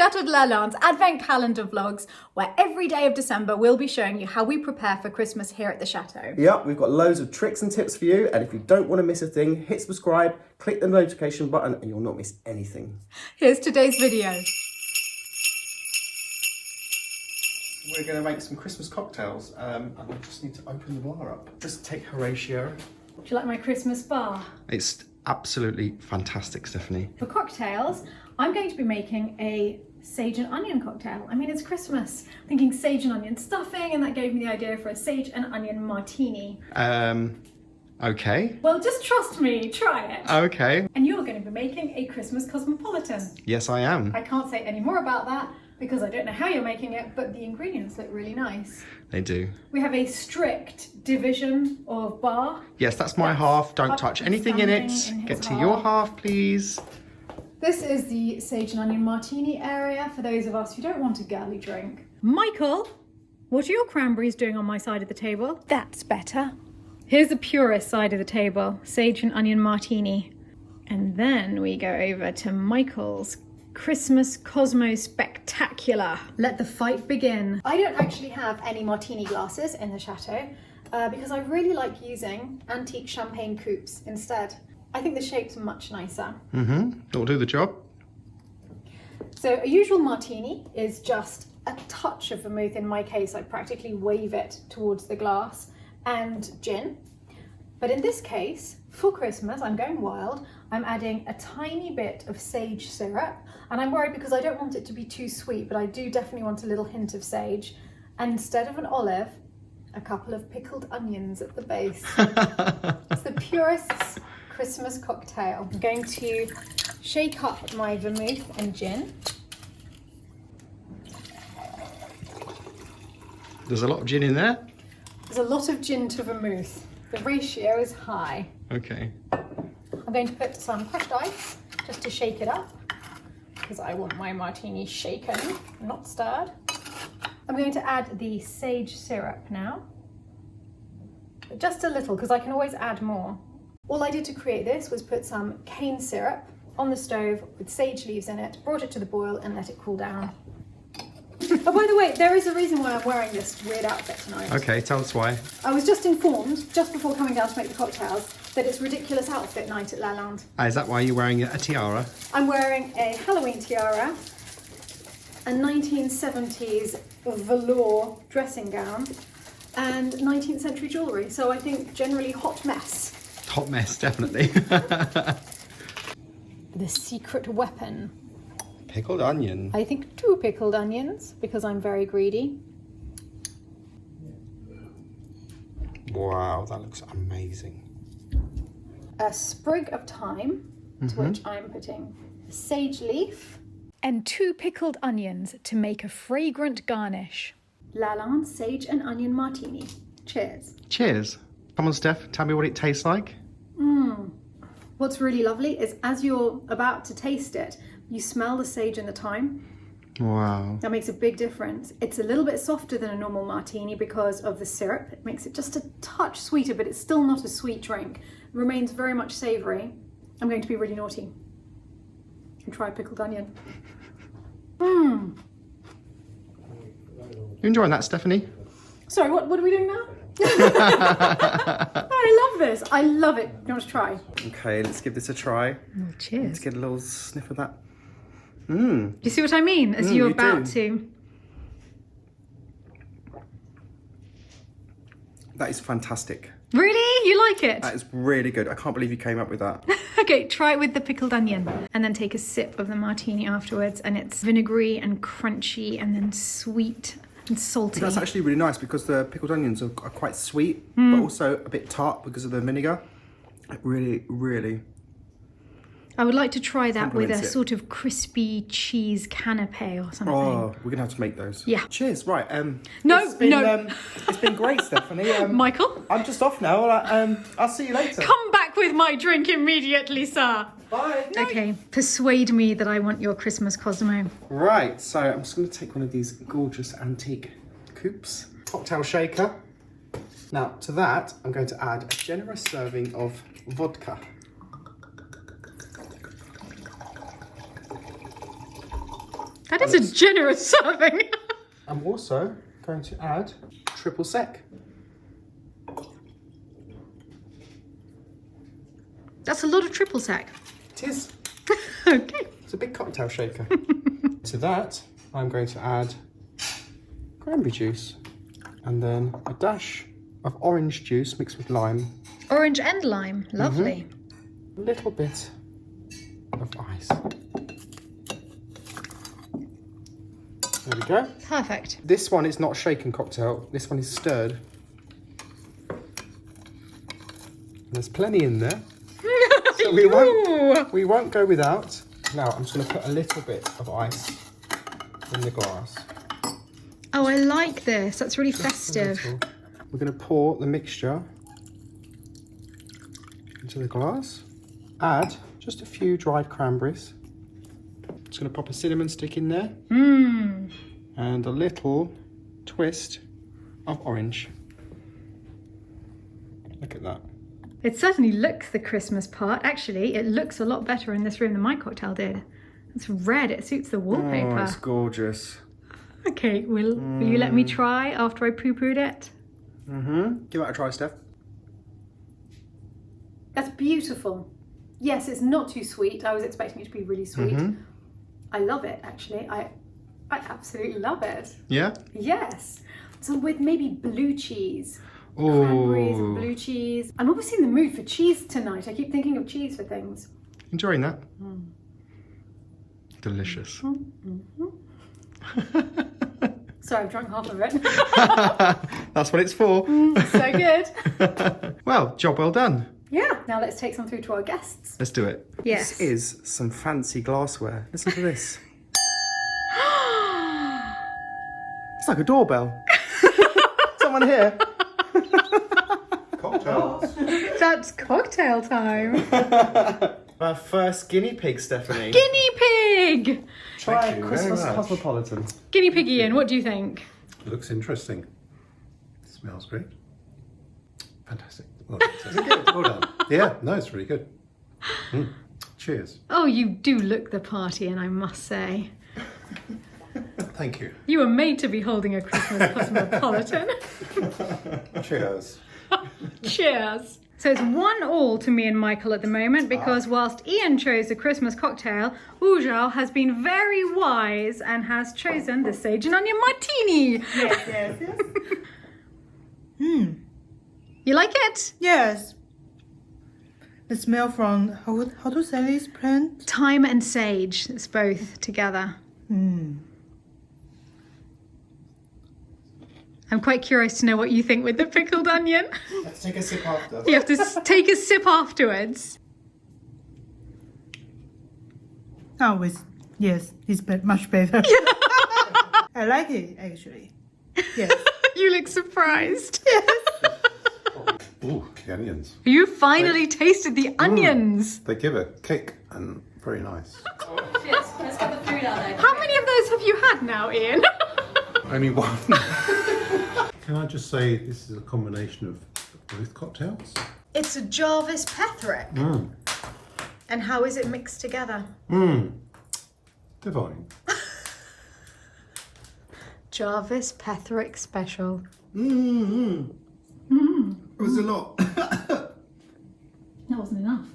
Chateau de Lalande's Advent Calendar vlogs, where every day of December we'll be showing you how we prepare for Christmas here at the Chateau. Yep, we've got loads of tricks and tips for you, and if you don't want to miss a thing, hit subscribe, click the notification button, and you'll not miss anything. Here's today's video. We're going to make some Christmas cocktails, and I just need to open the bar up. Just take Horatio. Do you like my Christmas bar? It's absolutely fantastic, Stephanie. For cocktails, I'm going to be making a sage and onion cocktail. I mean, it's Christmas. I'm thinking sage and onion stuffing, and that gave me the idea for a sage and onion martini. Okay. Well, just trust me, try it. Okay. And you're going to be making a Christmas cosmopolitan. Yes, I am. I can't say any more about that because I don't know how you're making it, but the ingredients look really nice. They do. We have a strict division of bar. Yes, that's my half. Don't touch anything in it. Get to your half, please. This is the sage and onion martini area for those of us who don't want a girly drink. Michael, what are your cranberries doing on my side of the table? That's better. Here's the purest side of the table, sage and onion martini. And then we go over to Michael's Christmas Cosmo Spectacular. Let the fight begin. I don't actually have any martini glasses in the Chateau because I really like using antique champagne coupes instead. I think the shape's much nicer. It'll do the job. So a usual martini is just a touch of vermouth. In my case, I practically wave it towards the glass, and gin. But in this case, for Christmas, I'm going wild. I'm adding a tiny bit of sage syrup, and I'm worried because I don't want it to be too sweet, but I do definitely want a little hint of sage. And instead of an olive, a couple of pickled onions at the base. It's the purest Christmas cocktail. I'm going to shake up my vermouth and gin. There's a lot of gin in there. There's a lot of gin to vermouth. The ratio is high. Okay. I'm going to put some crushed ice just to shake it up because I want my martini shaken, not stirred. I'm going to add the sage syrup now. Just a little because I can always add more. All I did to create this was put some cane syrup on the stove with sage leaves in it, brought it to the boil and let it cool down. Oh, by the way, there is a reason why I'm wearing this weird outfit tonight. Okay, tell us why. I was just informed, just before coming down to make the cocktails, that it's ridiculous outfit night at Lalande. Is that why you're wearing a tiara? I'm wearing a Halloween tiara, a 1970s velour dressing gown, and 19th century jewellery. So I think generally hot mess. Hot mess, definitely. The secret weapon. Pickled onion. I think 2 pickled onions because I'm very greedy. Wow, that looks amazing. A sprig of thyme, to which I'm putting a sage leaf, and 2 pickled onions to make a fragrant garnish. Lalande sage and onion martini. Cheers. Cheers. Come on, Steph, tell me what it tastes like. What's really lovely is as you're about to taste it, you smell the sage and the thyme. Wow. That makes a big difference. It's a little bit softer than a normal martini because of the syrup. It makes it just a touch sweeter, but it's still not a sweet drink. It remains very much savoury. I'm going to be really naughty and try a pickled onion. You enjoying that, Stephanie? Sorry, what are we doing now? I love this. I love it. You want to try? Okay, let's give this a try. Oh, cheers. Let's get a little sniff of that. Do you see what I mean? As you're about to. That is fantastic. Really? You like it? That is really good. I can't believe you came up with that. Okay, try it with the pickled onion and then take a sip of the martini afterwards, and it's vinegary and crunchy and then sweet and salty. That's actually really nice because the pickled onions are quite sweet, but also a bit tart because of the vinegar. It really, really... I would like to try that with a complements it. sort of crispy cheese canapé or something. Oh, we're gonna have to make those. Yeah. Cheers. Right. No, it's been great, Stephanie. Michael? I'm just off now. I'll see you later. Come back with my drink immediately, sir. Bye. Okay, persuade me that I want your Christmas Cosmo. Right. So I'm just gonna take one of these gorgeous antique coupes. Cocktail shaker. Now to that, I'm going to add a generous serving of vodka. That is a generous serving. I'm also going to add triple sec. That's a lot of triple sec. It is. Okay. It's a big cocktail shaker. To that, I'm going to add cranberry juice and then a dash of orange juice mixed with lime. Orange and lime. Lovely. A little bit of ice. There we go. Perfect. This one is not shaken cocktail. This one is stirred. There's plenty in there. So we won't go without. Now I'm just going to put a little bit of ice in the glass. Oh, I like this. That's really festive. We're going to pour the mixture into the glass. Add just a few dried cranberries. Just going to pop a cinnamon stick in there. Mmm. And a little twist of orange. Look at that. It certainly looks the Christmas part. Actually, it looks a lot better in this room than my cocktail did. It's red. It suits the wallpaper. Oh, it's gorgeous. Okay, will you let me try after I poo-pooed it? Give it a try, Steph. That's beautiful. Yes, it's not too sweet. I was expecting it to be really sweet. I love it, actually. I absolutely love it. Yeah? Yes. So with maybe blue cheese. Cranberries and blue cheese. I'm obviously in the mood for cheese tonight. I keep thinking of cheese for things. Enjoying that? Delicious. Sorry, I've drunk half of it. That's what it's for. So good. Well, job well done. Yeah, now let's take some through to our guests. Let's do it. Yes. This is some fancy glassware. Listen to this. It's like a doorbell. Someone here. Cocktails. That's cocktail time. Our first guinea pig, Stephanie. Guinea pig! Try Thank you very Christmas much. cosmopolitan. Guinea pig Ian, what do you think? Looks interesting. Smells great. Fantastic. Well done. Well done. Yeah, no, it's really good. Cheers. Oh, you do look the party, and I must say. Thank you. You were made to be holding a Christmas cosmopolitan. Cheers. Cheers. So it's 1-1 to me and Michael at the moment because whilst Ian chose the Christmas cocktail, Ujao has been very wise and has chosen the sage and onion martini. Yes. You like it? Yes. The smell from how to say this plant? Thyme and sage. It's both together. I'm quite curious to know what you think with the pickled onion. Let's take a sip after. You have to take a sip afterwards. Oh, yes, it's much better. I like it actually. Yes. You look surprised. Ooh, the onions. You finally tasted the onions. They give a kick and very nice. Cheers. Let's get the food out there. How many of those have you had now, Ian? Only one. Can I just say this is a combination of both cocktails? It's a Jarvis Petherick. And how is it mixed together? Divine. Jarvis Petherick special. It was a lot. That wasn't enough.